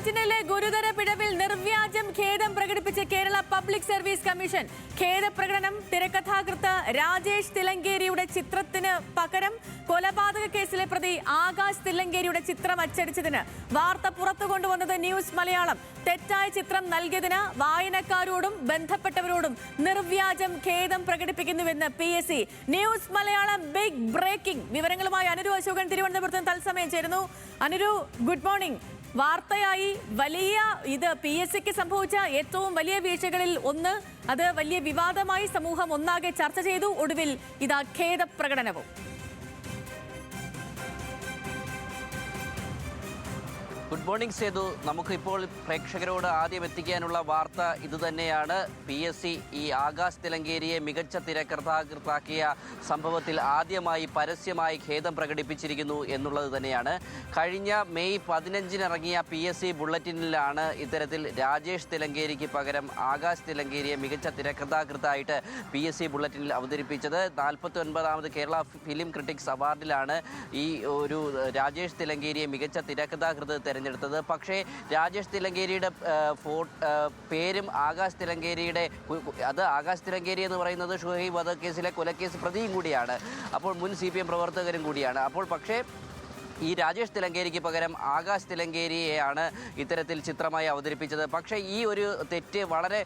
ബുള്ളറ്റിനിലെ ഗുരുതര പിഴവിൽ നിർവ്യാജം ഖേദം പ്രകടിപ്പിച്ച കേരള പബ്ലിക് സർവീസ് കമ്മീഷൻ. ഖേദപ്രകടനം തിരക്കഥാകൃത്ത് രാജേഷ് തിലങ്കേരിയുടെ ചിത്രത്തിന് പകരം കൊലപാതക കേസിലെ പ്രതി ആകാശ് തില്ലങ്കേരിയുടെ ചിത്രം അച്ചടിച്ചതിന് വാർത്ത പുറത്തു കൊണ്ടുവന്നത് ന്യൂസ് മലയാളം. തെറ്റായ ചിത്രം നൽകിയതിന് വായനക്കാരോടും ബന്ധപ്പെട്ടവരോടും നിർവ്യാജം ഖേദം പ്രകടിപ്പിക്കുന്നുവെന്ന് PSC. News Malayalam big breaking. വിവരങ്ങളുമായി അനുരു അശോകൻ തിരുവനന്തപുരത്ത് തത്സമയം ചേരുന്നു. Anuru, good morning. വാർത്തയായി വലിയ ഇത് PSCക്ക് സംഭവിച്ച ഏറ്റവും വലിയ വീഴ്ചകളിൽ ഒന്ന്, അത് വലിയ വിവാദമായി സമൂഹം ഒന്നാകെ ചർച്ച ചെയ്തു. ഒടുവിൽ ഇതാ ഖേദപ്രകടനവും. Good morning Sethu. നമുക്കിപ്പോൾ പ്രേക്ഷകരോട് ആദ്യം എത്തിക്കാനുള്ള വാർത്ത ഇതുതന്നെയാണ്. PSC ഈ ആകാശ് തിലങ്കേരിയെ മികച്ച തിരക്കഥാകൃത്താക്കിയ സംഭവത്തിൽ ആദ്യമായി പരസ്യമായി ഖേദം പ്രകടിപ്പിച്ചിരിക്കുന്നു എന്നുള്ളത് തന്നെയാണ്. കഴിഞ്ഞ മെയ് 15 ഇറങ്ങിയ PSC ബുള്ളറ്റിനിലാണ് ഇത്തരത്തിൽ രാജേഷ് തിലങ്കേരിക്ക് പകരം ആകാശ് തിലങ്കേരിയെ മികച്ച തിരക്കഥാകൃത്തായിട്ട് PSC ബുള്ളറ്റിനിൽ അവതരിപ്പിച്ചത്. 49ാമത് കേരള ഫിലിം ക്രിട്ടിക്സ് അവാർഡിലാണ് ഈ ഒരു രാജേഷ് തിലങ്കേരിയെ മികച്ച തിരക്കഥാകൃത്ത് തെരഞ്ഞെടുത്തത്. പക്ഷേ രാജേഷ് തിലങ്കേരിയുടെ പേരും ആകാശ് തിലങ്കേരിയുടെ ആകാശ് തിലങ്കേരി എന്ന് പറയുന്നത് ഷുഹൈബ് വധക്കേസിലെ കൊലക്കേസ് പ്രതിയും കൂടിയാണ്. അപ്പോൾ മുൻ CPM പ്രവർത്തകരും കൂടിയാണ്. അപ്പോൾ പക്ഷേ ഈ രാജേഷ് തിലങ്കേരിക്ക് പകരം ആകാശ് തിലങ്കേരിയെയാണ് ഇത്തരത്തിൽ ചിത്രമായി അവതരിപ്പിച്ചത്. പക്ഷേ ഈ ഒരു തെറ്റ് വളരെ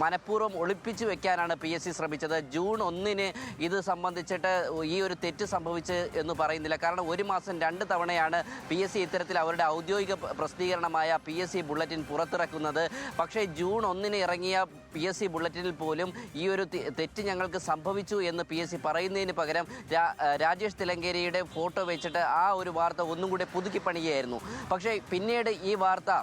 മനഃപൂർവ്വം ഒളിപ്പിച്ചു വെക്കാനാണ് PSC ശ്രമിച്ചത്. ജൂൺ 1 ഇത് സംബന്ധിച്ചിട്ട് ഈ ഒരു തെറ്റ് സംഭവിച്ച് എന്ന് പറയുന്നില്ല. കാരണം ഒരു മാസം 2 തവണയാണ് PSC ഇത്തരത്തിൽ അവരുടെ ഔദ്യോഗിക പ്രസിദ്ധീകരണമായ PSC ബുള്ളറ്റിൻ പുറത്തിറക്കുന്നത്. പക്ഷേ ജൂൺ 1 ഇറങ്ങിയ PSC ബുള്ളറ്റിനിൽ പോലും ഈ ഒരു തെറ്റ് ഞങ്ങൾക്ക് സംഭവിച്ചു എന്ന് PSC പറയുന്നതിന് പകരം രാജേഷ് തിലങ്കേരിയുടെ ഫോട്ടോ വെച്ചിട്ട് ആ ഒരു വാർത്ത ഒന്നും കൂടെ പുതുക്കി പണിയായിരുന്നു. പക്ഷേ പിന്നീട് ഈ വാർത്ത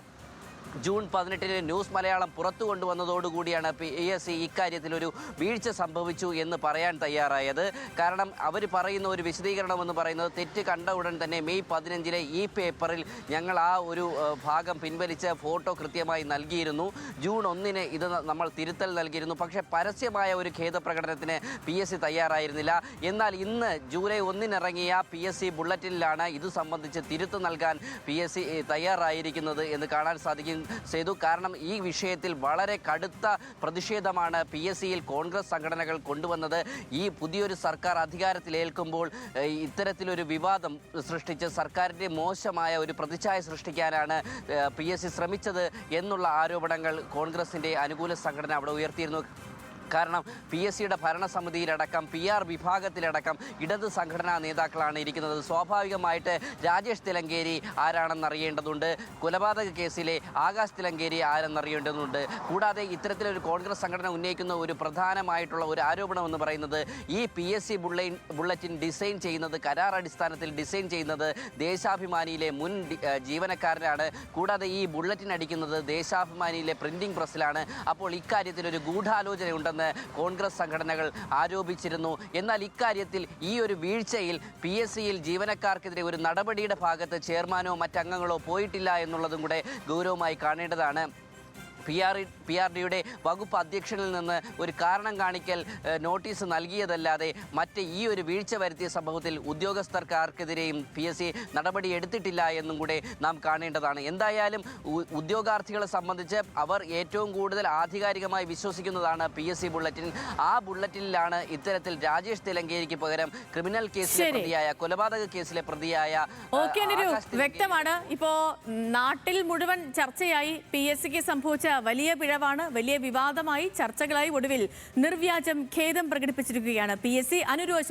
ജൂൺ 18 ന്യൂസ് മലയാളം പുറത്തു കൊണ്ടുവന്നതോടുകൂടിയാണ് PSC ഇക്കാര്യത്തിൽ ഒരു വീഴ്ച സംഭവിച്ചു എന്ന് പറയാൻ തയ്യാറായത്. കാരണം അവർ പറയുന്ന ഒരു വിശദീകരണം എന്ന് പറയുന്നത് തെറ്റ് കണ്ട ഉടൻ തന്നെ മെയ് 15 ഈ പേപ്പറിൽ ഞങ്ങൾ ആ ഒരു ഭാഗം പിൻവലിച്ച ഫോട്ടോ കൃത്യമായി നൽകിയിരുന്നു. ജൂൺ 1 ഇത് നമ്മൾ തിരുത്തൽ നൽകിയിരുന്നു. പക്ഷേ പരസ്യമായ ഒരു ഖേദപ്രകടനത്തിന് PSC തയ്യാറായിരുന്നില്ല. എന്നാൽ ഇന്ന് ജൂലൈ 1 ഇറങ്ങിയ PSC ബുള്ളറ്റിനിലാണ് ഇത് സംബന്ധിച്ച് തിരുത്ത് നൽകാൻ PSC തയ്യാറായിരിക്കുന്നത് എന്ന് കാണാൻ സാധിക്കും സേതു. കാരണം ഈ വിഷയത്തിൽ വളരെ കടുത്ത പ്രതിഷേധമാണ് PSCയിൽ കോൺഗ്രസ് സംഘടനകൾ കൊണ്ടുവന്നത്. ഈ പുതിയൊരു സർക്കാർ അധികാരത്തിലേൽക്കുമ്പോൾ ഇത്തരത്തിലൊരു വിവാദം സൃഷ്ടിച്ച് സർക്കാരിൻ്റെ മോശമായ ഒരു പ്രതിച്ഛായ സൃഷ്ടിക്കാനാണ് PSC ശ്രമിച്ചത് എന്നുള്ള ആരോപണങ്ങൾ കോൺഗ്രസിൻ്റെ അനുകൂല സംഘടന അവിടെ ഉയർത്തിയിരുന്നു. കാരണം PSCയുടെ ഭരണസമിതിയിലടക്കം PR വിഭാഗത്തിലടക്കം ഇടത് സംഘടനാ നേതാക്കളാണ് ഇരിക്കുന്നത്. സ്വാഭാവികമായിട്ട് രാജേഷ് തിലങ്കേരി ആരാണെന്നറിയേണ്ടതുണ്ട്, കൊലപാതക കേസിലെ ആകാശ് തിലങ്കേരി ആരെന്നറിയേണ്ടതുണ്ട്. കൂടാതെ ഇത്തരത്തിലൊരു കോൺഗ്രസ് സംഘടന ഉന്നയിക്കുന്ന ഒരു പ്രധാനമായിട്ടുള്ള ഒരു ആരോപണം എന്ന് പറയുന്നത് ഈ PSC ബുള്ളറ്റിൻ ഡിസൈൻ ചെയ്യുന്നത്, കരാർ അടിസ്ഥാനത്തിൽ ഡിസൈൻ ചെയ്യുന്നത് ദേശാഭിമാനിയിലെ മുൻ ജീവനക്കാരനാണ്. കൂടാതെ ഈ ബുള്ളറ്റിൻ അടിക്കുന്നത് ദേശാഭിമാനിയിലെ പ്രിന്റിംഗ് പ്രസ്സിലാണ്. അപ്പോൾ ഇക്കാര്യത്തിൽ ഒരു ഗൂഢാലോചനയുണ്ടെന്ന് കോൺഗ്രസ് സംഘടനകൾ ആരോപിച്ചിരുന്നു. എന്നാൽ ഇക്കാര്യത്തിൽ ഈ ഒരു വീഴ്ചയിൽ PSCയിൽ ജീവനക്കാർക്കെതിരെ ഒരു നടപടിയുടെ ഭാഗത്ത് ചെയർമാനോ മറ്റംഗങ്ങളോ പോയിട്ടില്ല എന്നുള്ളതും കൂടെ ഗൗരവമായി കാണേണ്ടതാണ്. PRDയുടെ വകുപ്പ് അധ്യക്ഷനിൽ നിന്ന് ഒരു കാരണം കാണിക്കൽ നോട്ടീസ് നൽകിയതല്ലാതെ മറ്റ് ഈ ഒരു വീഴ്ച വരുത്തിയ സംഭവത്തിൽ ഉദ്യോഗസ്ഥർക്കാർക്കെതിരെയും PSC നടപടി എടുത്തിട്ടില്ല എന്നും കൂടെ നാം കാണേണ്ടതാണ്. എന്തായാലും ഉദ്യോഗാർത്ഥികളെ സംബന്ധിച്ച് അവർ ഏറ്റവും കൂടുതൽ ആധികാരികമായി വിശ്വസിക്കുന്നതാണ് PSC ബുള്ളറ്റിൻ. ആ ബുള്ളറ്റിനിലാണ് ഇത്തരത്തിൽ രാജേഷ് തിലങ്കേരിക്ക് പകരം ക്രിമിനൽ കേസിലെ പ്രതിയായ, കൊലപാതക കേസിലെ പ്രതിയായ വ്യക്തമാണ്. ഇപ്പോ നാട്ടിൽ മുഴുവൻ ചർച്ചയായി PSCക്ക് സംഭവിച്ച വലിയ പിഴവാണ്, വലിയ വിവാദമായി ചർച്ചകളായി ഒടുവിൽ നിർവ്യാജം ഖേദം പ്രകടിപ്പിച്ചിരിക്കുകയാണ് PSC. അനുരോധ